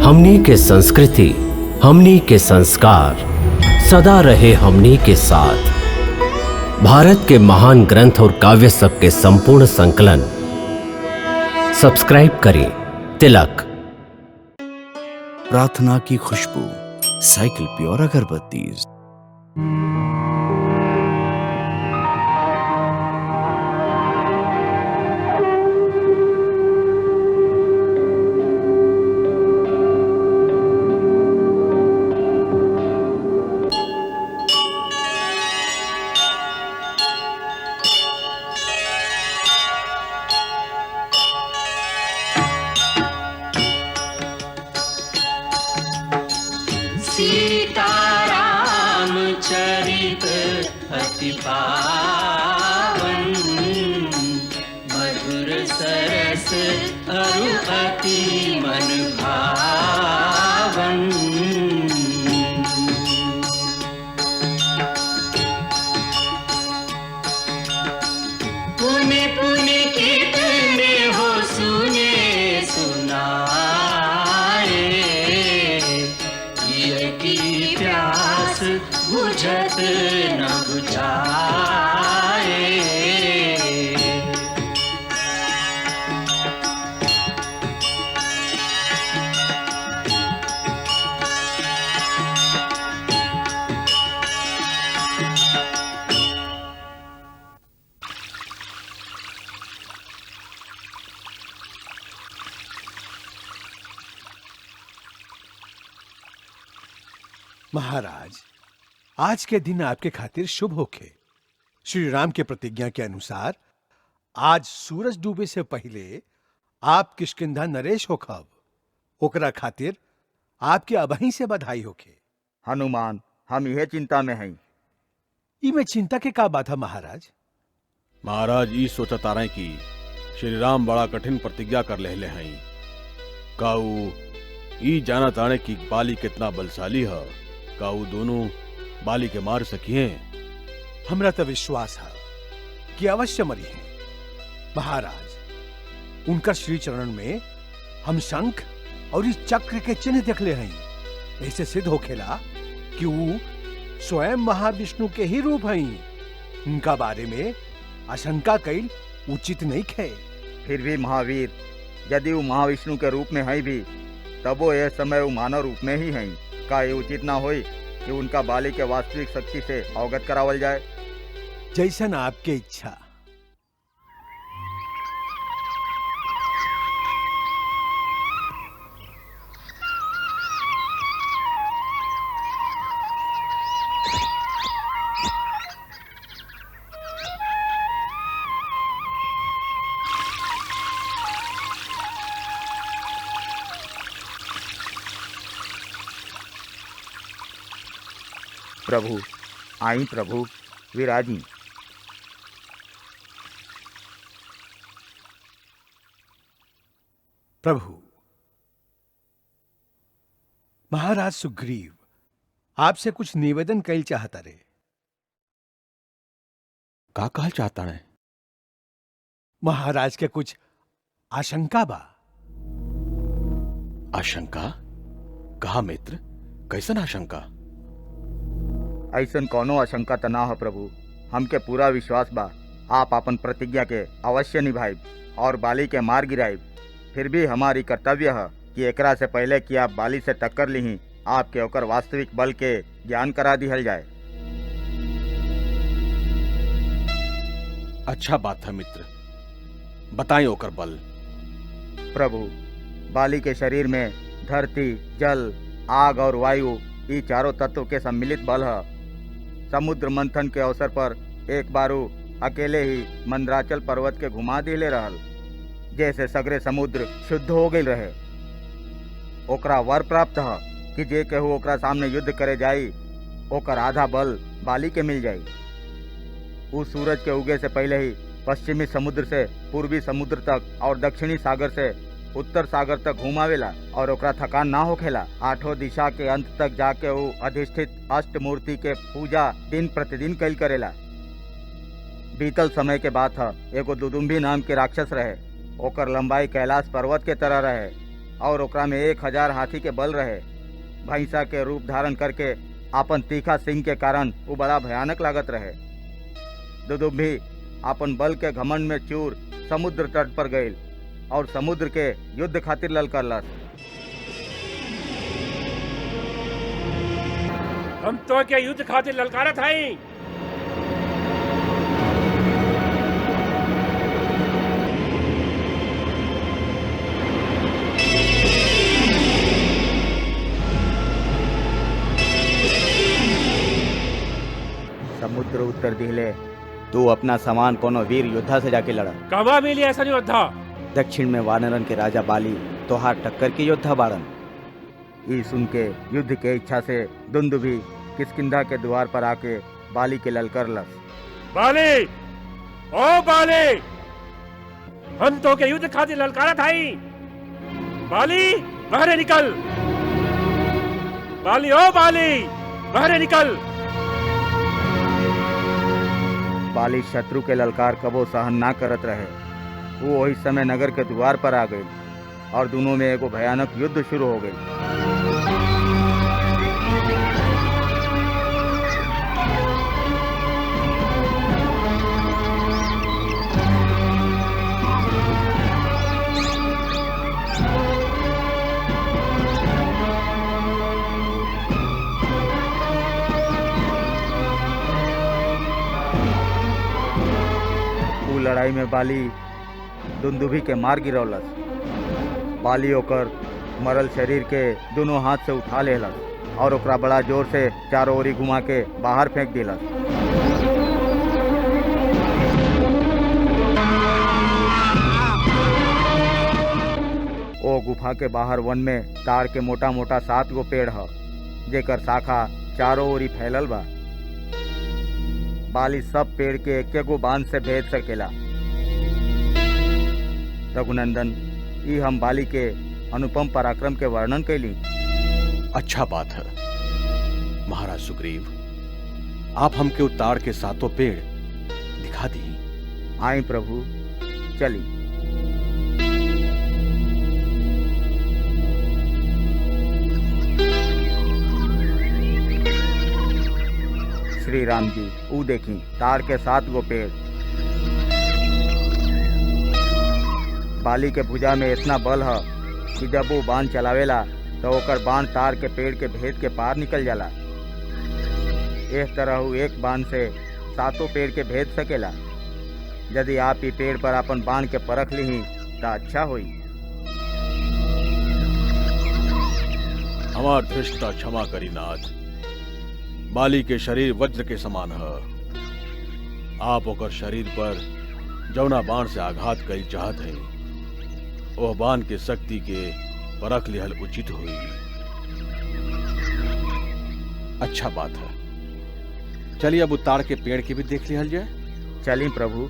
हमनी के संस्कृति, हमनी के संस्कार सदा रहे हमनी के साथ। भारत के महान ग्रंथ और काव्य सब के संपूर्ण संकलन सब्सक्राइब करें तिलक। प्रार्थना की खुशबू, साइकिल प्योर अगरबत्ती। सीताराम चरित अति पावन, मधुर सरस अरु अति मन भावन। पुण्य पुण्य कितने हो सुने सुनाए, की प्यास बुझत न बुझाए। महाराज, आज के दिन आपके खातिर शुभ होखे। श्री राम के प्रतिज्ञा के अनुसार आज सूरज डूबे से पहले आप किष्किंधा नरेश होखब। ओकरा खातिर आपके अबही से बधाई होखे। हनुमान, हम यह चिंता में हैं। इमे चिंता के का बात है महाराज? महाराज ई सोचता रहे कि श्री राम बड़ा कठिन प्रतिज्ञा कर लेले हैं। काऊ ई जाना ताने कि बाली कितना बलशाली है। काऊ दोनों बाली के मार सकिए। हमरा तो विश्वास है कि अवश्य मरी है। महाराज, उनका श्री चरण में हम शंख और इस चक्र के चिन्ह देखले हैं। ऐसे सिद्ध होखेला कि वो स्वयं महाविष्णु के ही रूप हैं। उनका बारे में आशंका कईल उचित नहीं है। फिर भी महावीर, यदि वो महाविष्णु के रूप में है भी, तब वो यह समय वो मानव रूप में ही है। का ये उचित ना होई कि उनका बाली के वास्तविक शक्ति से अवगत करावल जाए? जैसन आपके इच्छा। प्रभु, आई प्रभु, विराजी। प्रभु, महाराज सुग्रीव आपसे कुछ निवेदन कैल चाहता रे। का कहल चाहता है? महाराज के कुछ आशंका बा। आशंका? कहा मित्र, कैसन आशंका? ऐसन कोनो आशंका त ना हो प्रभु। हमके पूरा विश्वास बा आप अपन प्रतिज्ञा के अवश्य निभाइब और बाली के मार गिराइब। फिर भी हमारी कर्तव्य है कि एकरा से पहले कि आप बाली से टक्कर लीही, आपके ओकर वास्तविक बल के ज्ञान करा दिहल जाए। अच्छा बात है मित्र, बताएं ओकर बल। प्रभु, बाली के शरीर में धरती, जल, आग और वायु ये चारों तत्व के सम्मिलित बल है। समुद्र मंथन के अवसर पर एक बारू अकेले ही मंदराचल पर्वत के घुमा दिले रहल, जैसे सगरे समुद्र शुद्ध हो गई रहे। ओकरा वर प्राप्त है कि जे केहू ओकरा सामने युद्ध करे जाई, ओकर आधा बल बाली के मिल जाई। उस सूरज के उगे से पहले ही पश्चिमी समुद्र से पूर्वी समुद्र तक और दक्षिणी सागर से उत्तर सागर तक घुमावेला और ओकरा थकान ना होखेला। आठों दिशा के अंत तक जाके वो अधिष्ठित अष्ट मूर्ति के पूजा दिन प्रतिदिन कैल करेला। बीतल समय के बात है, एगो दुदुम्बी नाम के राक्षस रहे। ओकर लंबाई कैलाश पर्वत के तरह रहे। और ओकरा में 1000 हाथी के बल रहे। भैंसा के रूप धारण करके आपन तीखा सिंह के कारण वो बड़ा भयानक लागत रहे। दुदुम्भी आपन बल के घमंड में चूर समुद्र तट पर गईल और समुद्र के युद्ध खातिर ललकारलस। हम तो क्या युद्ध खातिर ललकारत हई। समुद्र उत्तर दिले, तू अपना सामान कोनो वीर योद्धा से जाके लड़ा। कहवा मिली ऐसा योद्धा? दक्षिण में वानरन के राजा बाली तोहार टक्कर के योद्धा बाड़न। ई सुन के युद्ध के इच्छा से दुंदुभी किष्किंधा के द्वार पर आके बाली के ललकारलस। बाली, ओ बाली, हम तो के युद्ध खातिर ललकारत हई। बाली बाहर निकल। बाली, ओ बाली, बाहर निकल। बाली शत्रु के ललकार कबो सहन ना करत रहे। वो वही समय नगर के द्वार पर आ गई और दोनों में एगो भयानक युद्ध शुरू हो गई। लड़ाई में बाली दुंदुभी के मार गिरौलस। बाली ओकर मरल शरीर के दोनों हाथ से उठा लेलस और ओकरा बड़ा जोर से चारों ओरी घुमा के बाहर फेंक दिलस। ओ गुफा के बाहर वन में तार के मोटा मोटा 7 गो पेड़ ह, जेकर शाखा चारों ओरी फैलल बा। बाली सब पेड़ के एक गो बांध से भेद सकेला। रघुनंदन, ई हम बाली के अनुपम पराक्रम के वर्णन कैली। अच्छा बात है महाराज सुग्रीव, आप हमके उतार के 7 पेड़ दिखा दी। आई प्रभु, चली। श्री राम जी, ऊ देखी तार के 7 गो पेड़। बाली के भुजा में इतना बल है कि जब वो बाण चलावेला तो ओकर बाण तार के पेड़ के भेद के पार निकल जाला। इस तरह वो एक बाण से 7 पेड़ के भेद सकेला। यदि आप ही पेड़ पर अपन बाण के परख ली तो अच्छा होई। हमार धृष्टता क्षमा करी नाथ। बाली के शरीर वज्र के समान है। आप ओकर शरीर पर जौना बाण से आघात करी चाहत है, ओह बाण के शक्ति के परख लिहल उचित हुई। अच्छा बात है, चलिए अब उतार के पेड़ के भी देख लिहल जाए। चली प्रभु।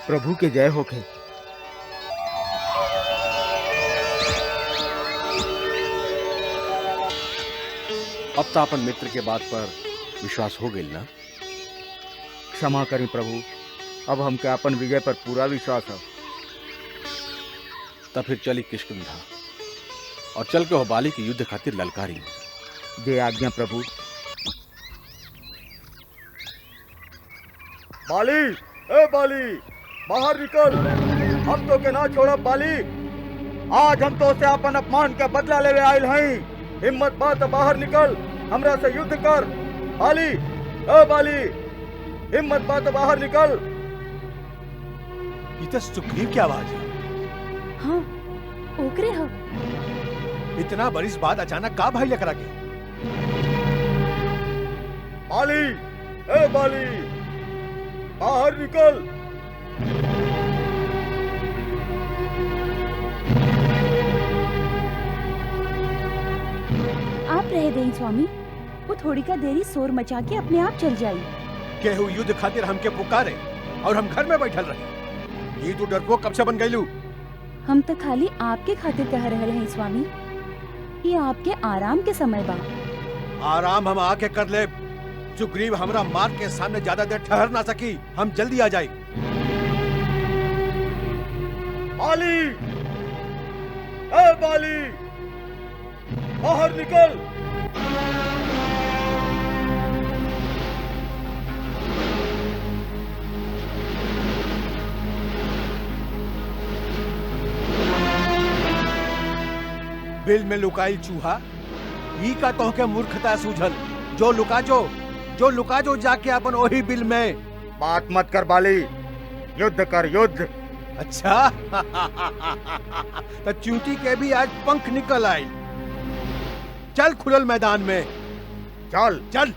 प्रभु के जय होखे। अब तो अपन मित्र के बात पर विश्वास हो गई ना? क्षमा करी प्रभु, अब हमके अपन विजय पर पूरा विश्वास है। तब फिर चली किष्किंधा और चल के हो बाली की युद्ध खातिर ललकारी। जे आज्ञा प्रभु। बाली, ए बाली, बाहर निकल, हम तो के ना छोड़ा बाली। आज हम तो से अपन अपमान के बदला लेवे आयल हई। हिम्मत बात बाहर निकल, हमरा से युद्ध कर। बाली, ए बाली, हिम्मत बात बाहर निकल। ये तो सुग्रीव की आवाज है। हाँ, ओकरे हो। इतना बरिस बाद अचानक का भाई लेकर आगे? बाली, ए बाली, बाहर निकल। आप रह दें स्वामी, वो थोड़ी का देरी शोर मचा के अपने आप चल जाई। केहू युद्ध खातिर हमके पुकारे और हम घर में बैठल रहे। ये तो डरपोक कब से बन गईलू? हम तो खाली आपके खातिर कह रहे हैं स्वामी, ये आपके आराम के समय बा। आराम हम आके कर ले। सुग्रीव हमरा मार के सामने ज्यादा देर ठहर ना सकी। हम जल्दी आ जाए। बाली, ए बाली, बाहर निकल। बिल में लुकाइल चूहा, ई का तोह के मूर्खता सूझल। जो लुका जो जाके अपन ओही बिल में। बात मत कर बाली, युद्ध कर युद्ध। अच्छा तो चूंटी के भी आज पंख निकल आई। चल खुलल मैदान में। चल चल।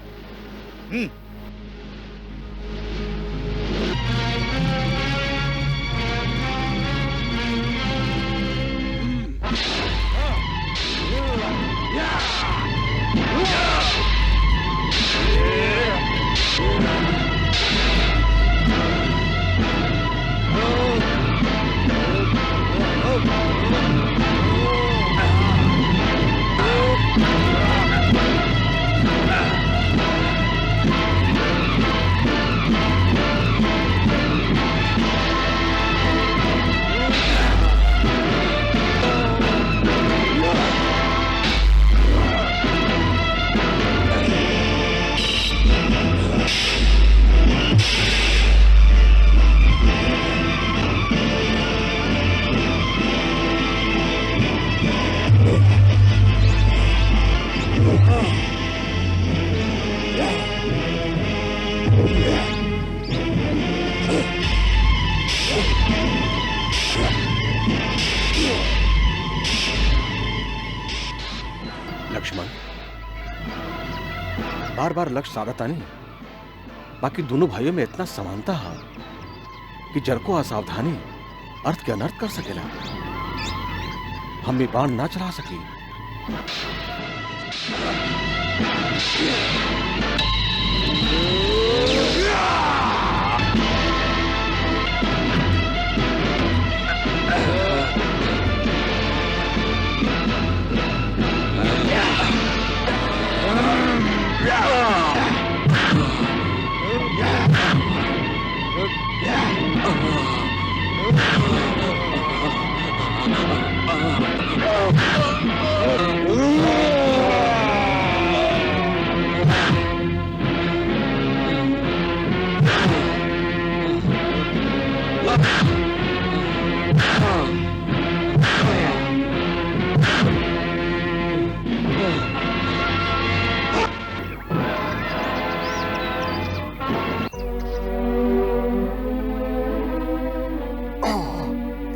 लक्ष्मण, बार बार लक्ष्य साधता नहीं, बाकी दोनों भाइयों में इतना समानता है कि जर को असावधानी अर्थ के अनर्थ कर सकेला। हम भी बाण ना चला सकी।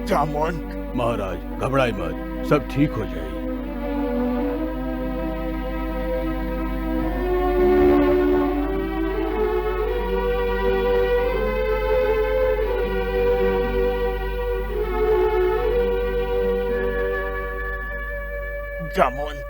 जामवंत, महाराज घबराए मत, सब ठीक हो जाएगी। जामवंत,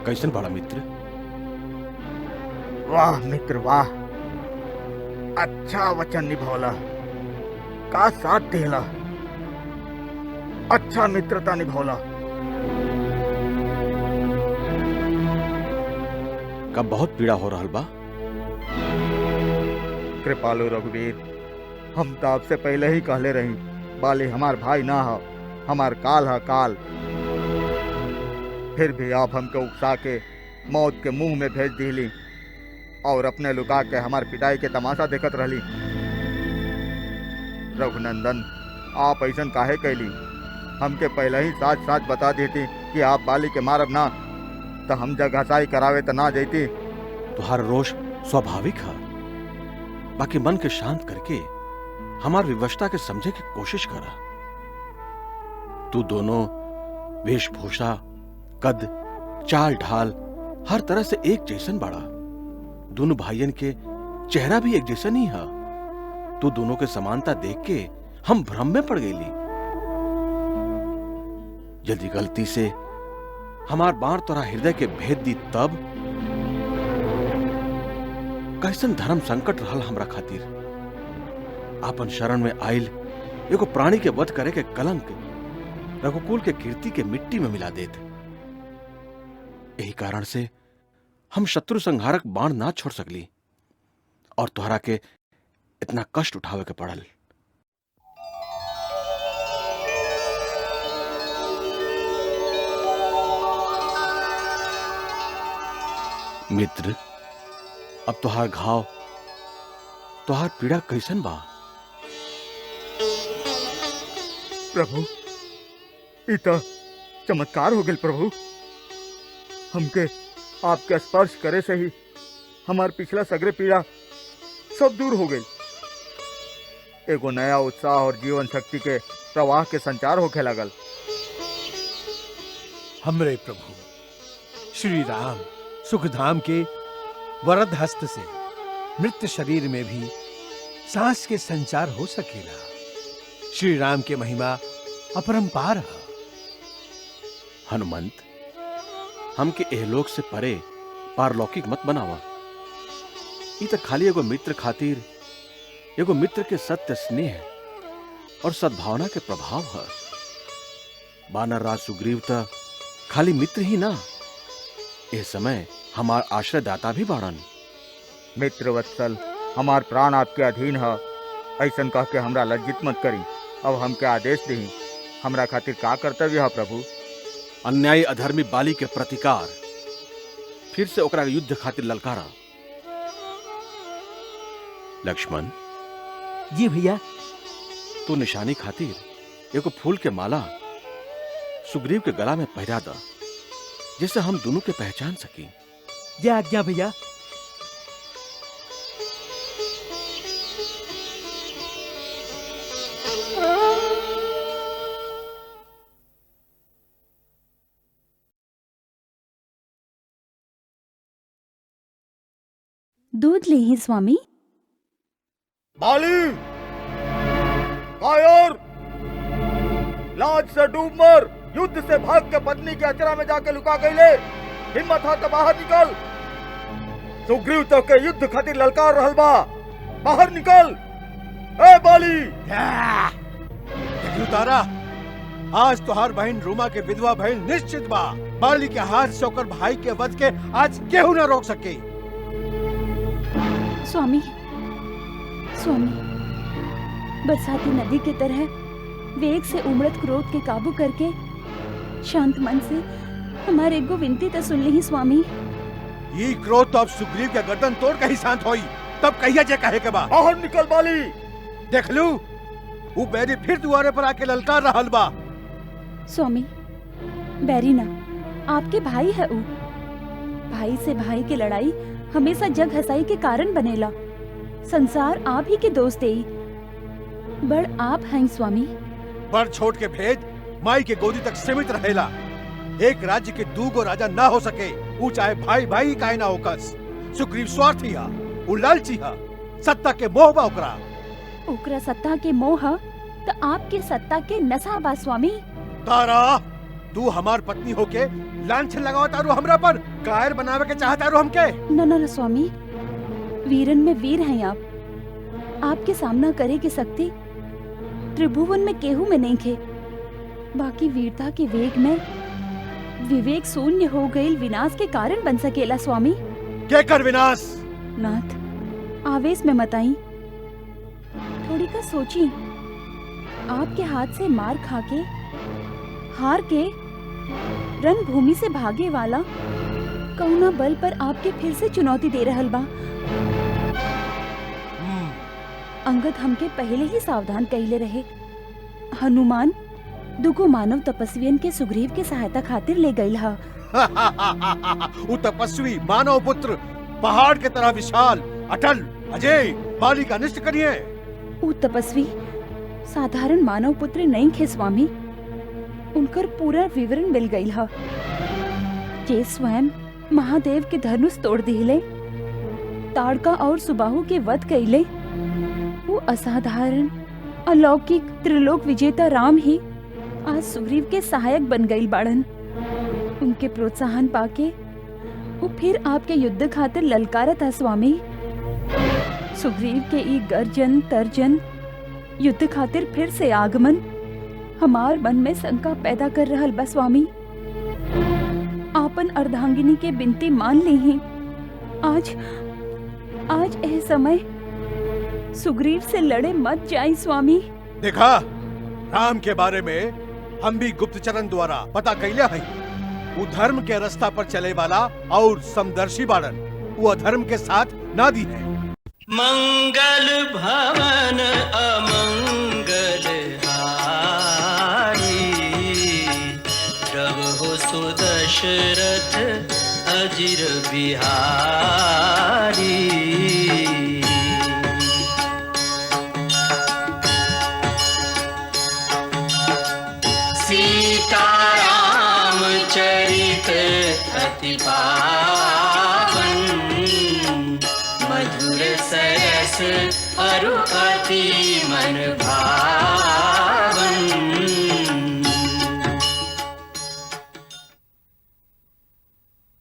कैसन बड़ा मित्र? वाह मित्र वाह, अच्छा वचन निभौला, का साथ देला, अच्छा मित्रता निभौला। का बहुत पीड़ा हो रहा बा? कृपालु रघुवीर, हम तो आपसे पहले ही कहले रही, बाली हमार भाई ना हो, हमार काल है काल। फिर भी आप हमको उकसा के मौत के मुंह में भेज दिली और अपने लुका के हमार पिटाई के तमाशा देखत रहली। रघुनंदन, आप ऐसा काहे कैली? हमके पहले ही साथ साथ बता देती कि आप बाली के मारब ना, तो हम जग घसाई करावे तो ना जैती। तुम्हारा रोष स्वाभाविक है, बाकी मन के शांत करके हमार विवशता के समझे की कोशिश करा। तू दोनों वेशभूषा, कद, चाल ढाल हर तरह से एक जैसन बड़ा। दोनों भाइयन के चेहरा भी एक जैसन ही है। तू दोनों के समानता देख के हम भ्रम में पड़ गईली। यदि गलती से हमार बाण तोरा हृदय के भेद दी तब कैसन धर्म संकट रहल हमरा खातिर। आपन शरण में आइल एगो प्राणी के वध करे के कलंक रघुकुल के कीर्ति के मिट्टी में मिला देत। यही कारण से हम शत्रु संहारक बाण ना छोड़ सकली और तोहरा के इतना कष्ट उठावे के पड़ल। मित्र, अब तोहार घाव, तोहार पीड़ा कैसन बा? प्रभु, इतना चमत्कार हो गया प्रभु। हमके आपके स्पर्श करे से ही हमार पिछला सगरे पीड़ा सब दूर हो गई। एगो नया उत्साह और जीवन शक्ति के प्रवाह के संचार होके लगल। हमरे प्रभु श्री राम सुखधाम के वरद हस्त से मृत शरीर में भी सांस के संचार हो सकेला। श्री राम के महिमा अपरंपार है। हनुमंत, हमके एहलोक से परे पारलौकिक मत बनावा। ई तो खाली एगो मित्र खातिर, एगो मित्र के सत्य स्नेह और सद्भावना के प्रभाव है। बानर राज सुग्रीव तो खाली मित्र ही ना, इस समय हमार आश्रयदाता भी बाड़न। मित्र वत्सल, हमार प्राण आपके अधीन है, ऐसन कह के हमरा लज्जित मत करी। अब हमके आदेश दी, हमरा खातिर का कर्तव्य है प्रभु? अन्यायी अधर्मी बाली के प्रतिकार, फिर से ओकरा युद्ध खातिर ललकारा। लक्ष्मण जी भैया। तू निशानी खातिर एगो फूल के माला सुग्रीव के गला में पहरा दा, जिससे हम दोनों के पहचान सकी। जय आज्ञा भैया। दूध ले ही स्वामी। बाली, कायर, लाज से डूब मर, युद्ध से भाग के पत्नी के अचरा में जाके लुका गईले। हिम्मत हा तो बाहर निकल। सुग्रीव तो के युद्ध खातिर ललकार रहल बा, बाहर निकल। ए बाली, तारा, आज तोहार बहन रूमा के विधवा भइल निश्चित बा। बाली के हाथ से ओकर भाई के वध के आज केहू न रोक सके। स्वामी, स्वामी, बरसाती नदी की तरह वेग से उमड़त क्रोध के काबू करके शांत मन से हमारे एगो विनती तो सुन ली स्वामी। ये क्रोध तो अब सुग्रीव के गर्दन तोड़ के ही शांत होई, तब कहिया जे कहे के बा। बाहर निकल बाली। देख लू, वो बैरी फिर दुआरे पर आके ललकार रहल बा। स्वामी, बैरी ना, आपके भाई है ऊ। भाई से भाई की लड़ाई हमेशा जग हसाई के कारण बनेला। संसार आप ही के दोस्त है, बड़ आप हैं स्वामी। बड़ छोट के भेद माई के गोदी तक सीमित रहेला। एक राज्य के दूगो राजा ना हो सके, वो चाहे भाई भाई काहे ना होकस। सुग्रीव स्वार्थी हा, वो लालची हा, सत्ता के मोह बा ओकरा। ओकरा सत्ता के मोह तो आपके सत्ता के नशा बा स्वामी। तारा, तू हमार पत्नी होके लांछन लगाओ तारू हमरा पर, कायर बनावे के चाहता रू हमके। न न न स्वामी, वीरन में वीर हैं आप। आपके सामना करे के शक्ति त्रिभुवन में केहू में नहीं खे। बाकी वीरता के वेग में विवेक शून्य हो गई विनाश के कारण बन सकेला स्वामी। क्या कर विनाश? नाथ, आवेश में मत आई, थोड़ी का सोची। आपके हाथ से मार खाके हार के रणभूमि से भागे वाला कौना बल पर आपके फिर से चुनौती दे रहल बा। अंगद हमके पहले ही सावधान कहले रहे। हनुमान दुगो मानव तपस्वियन के सुग्रीव के सहायता खातिर ले गईल हा। वो तपस्वी मानव पुत्र पहाड़ के तरह विशाल, अटल, अजय, बाली का अनिष्ट करिए। वो तपस्वी साधारण मानव पुत्र नहीं खे स्वामी, उनकर पूरा विवरण मिल गईल हा। जे स्वयं महादेव के धनुष तोड़ दिले, ताड़का और सुबाहु के वध कइले। वो असाधारण अलौकिक त्रिलोक विजेता राम ही आज सुग्रीव के सहायक बन गई बाड़न। उनके प्रोत्साहन पाके वो फिर आपके युद्ध खातिर ललकारा था स्वामी। सुग्रीव के ई गर्जन तर्जन युद्ध खातिर फिर से आगमन हमार मन में शंका पैदा कर रहल बा स्वामी। आपन अर्धांगिनी के बिनती मान ली ही। आज यह समय सुग्रीव से लड़े मत जाए स्वामी। देखा, राम के बारे में हम भी गुप्तचरण द्वारा पता कैले हैं। वो धर्म के रास्ता पर चले वाला और समदर्शी बाड़न, वो अधर्म के साथ ना दी है। मंगल भवन अमंगल हारी, प्रभु सुदशरथ अजिर बिहारी। सीताराम चरित अति पावन, मधुर सरस अरु अति मन भावन।